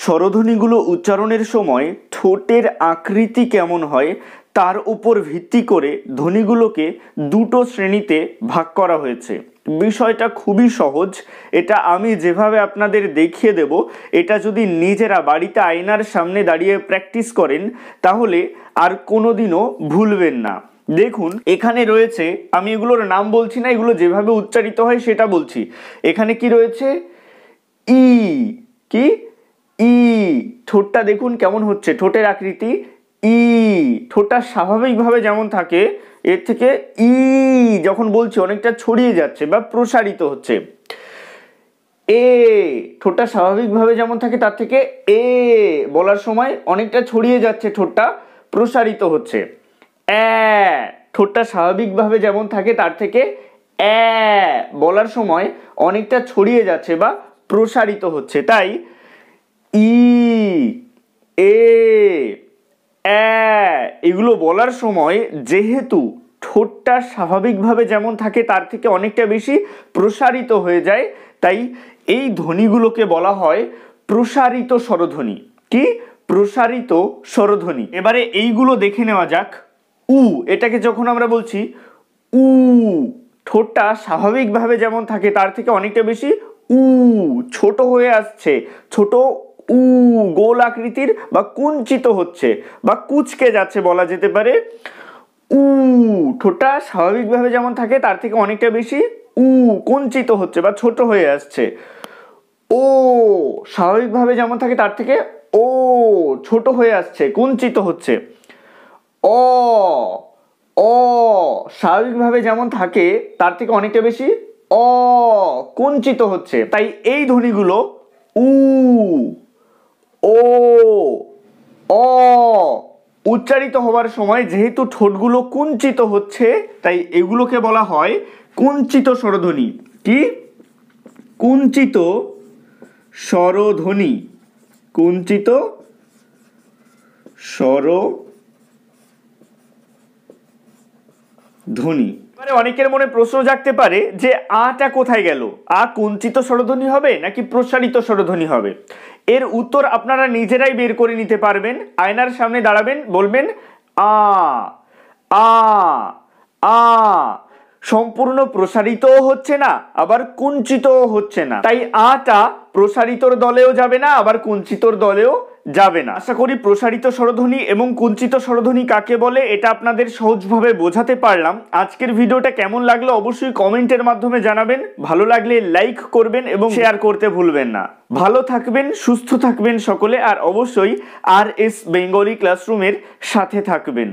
স্বরধ্বনিগুলো উচ্চারণের সময় ঠোঁটের আকৃতি কেমন হয় তার উপর ভিত্তি করে ধ্বনিগুলোকে দুটো শ্রেণীতে ভাগ করা হয়েছে। বিষয়টা খুবই সহজ। এটা আমি যেভাবে আপনাদের দেখিয়ে দেব, এটা যদি নিজেরা বাড়িতে আয়নার সামনে দাঁড়িয়ে প্র্যাকটিস করেন তাহলে আর কোনোদিনও ভুলবেন না। দেখুন, এখানে রয়েছে, আমি এগুলোর নাম বলছি না, এগুলো যেভাবে উচ্চারিত হয় সেটা বলছি। এখানে কি রয়েছে? ই। কি? ই। ঠোঁটটা দেখুন কেমন হচ্ছে, ঠোঁটের আকৃতি ই। ঠোঁটটা স্বাভাবিকভাবে যেমন থাকে এর থেকে ই যখন বলছি অনেকটা ছড়িয়ে যাচ্ছে বা প্রসারিত হচ্ছে। এ। ঠোঁটটা স্বাভাবিকভাবে যেমন থাকে তার থেকে এ বলার সময় অনেকটা ছড়িয়ে যাচ্ছে, ঠোঁটটা প্রসারিত হচ্ছে। এ। ঠোঁটটা স্বাভাবিকভাবে যেমন থাকে তার থেকে এ বলার সময় অনেকটা ছড়িয়ে যাচ্ছে বা প্রসারিত হচ্ছে। তাই ই, এ, এগুলো বলার সময় যেহেতু ঠোঁটটা স্বাভাবিকভাবে যেমন থাকে তার থেকে অনেকটা বেশি প্রসারিত হয়ে যায়, তাই এই ধ্বনিগুলোকে বলা হয় প্রসারিত স্বরধ্বনি। কি? প্রসারিত স্বরধ্বনি। এবারে এইগুলো দেখে নেওয়া যাক। উ, এটাকে যখন আমরা বলছি উ, ঠোঁটটা স্বাভাবিকভাবে যেমন থাকে তার থেকে অনেকটা বেশি উ ছোট হয়ে আসছে, ছোট উ গোল আকৃতির বা কুঞ্চিত হচ্ছে বা কুঁচকে যাচ্ছে বলা যেতে পারে। উ, ঠোঁটটা স্বাভাবিকভাবে যেমন থাকে তার থেকে অনেকটা বেশি উ কুঞ্চিত হচ্ছে বা ছোট হয়ে আসছে। ও, স্বাভাবিকভাবে যেমন থাকে তার থেকে ও ছোট হয়ে আসছে, কুঞ্চিত হচ্ছে। অ, অ স্বাভাবিকভাবে যেমন থাকে তার থেকে অনেকটা বেশি অ কুঞ্চিত হচ্ছে। তাই এই ধ্বনিগুলো উ, ও, অ উচ্চারিত হওয়ার সময় যেহেতু ঠোঁটগুলো কুঞ্চিত হচ্ছে তাই এগুলোকে বলা হয় কুঞ্চিত স্বরধ্বনি। কি? কুঞ্চিত স্বরধ্বনি। কুঞ্চিত স্বরধ্বনি। এবারে অনেকের মনে প্রশ্ন জাগতে পারে যে আটা কোথায় গেল? আ কুঞ্চিত স্বরধ্বনি হবে নাকি প্রসারিত স্বরধ্বনি হবে? এর উত্তর আপনারা নিজেরাই বের করে নিতে পারবেন। আয়নার সামনে দাঁড়াবেন, বলবেন আ, আ, আ। সম্পূর্ণ প্রসারিতও হচ্ছে না আবার কুঞ্চিতও হচ্ছে না, তাই আটা প্রসারিতর দলেও যাবে না আবার কুঞ্চিতর দলেও যাবে না। আশা করি প্রসারিত স্বরধ্বনি এবং কুঞ্চিত স্বরধ্বনি কাকে বলে এটা আপনাদের সহজভাবে বোঝাতে পারলাম। আজকের ভিডিওটা কেমন লাগলো অবশ্যই কমেন্টের মাধ্যমে জানাবেন। ভালো লাগলে লাইক করবেন এবং শেয়ার করতে ভুলবেন না। ভালো থাকবেন, সুস্থ থাকবেন সকলে, আর অবশ্যই RS বেঙ্গলি ক্লাসরুমের সাথে থাকবেন।